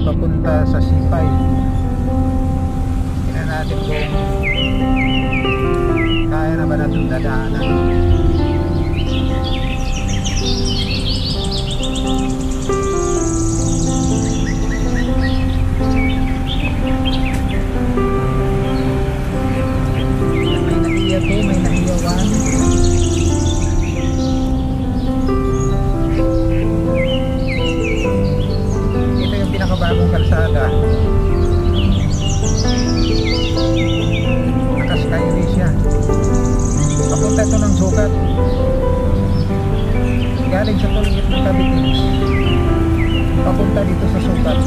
papunta sa C5. Tingnan natin kung kaya na ba natin dadaanan. May naiya 2, may naiya 1. Pinakabagong kalsada, naka-skyway siya, papunta ito ng Sukat, galing sa Tulgit ng Cavite papunta dito sa Sukat.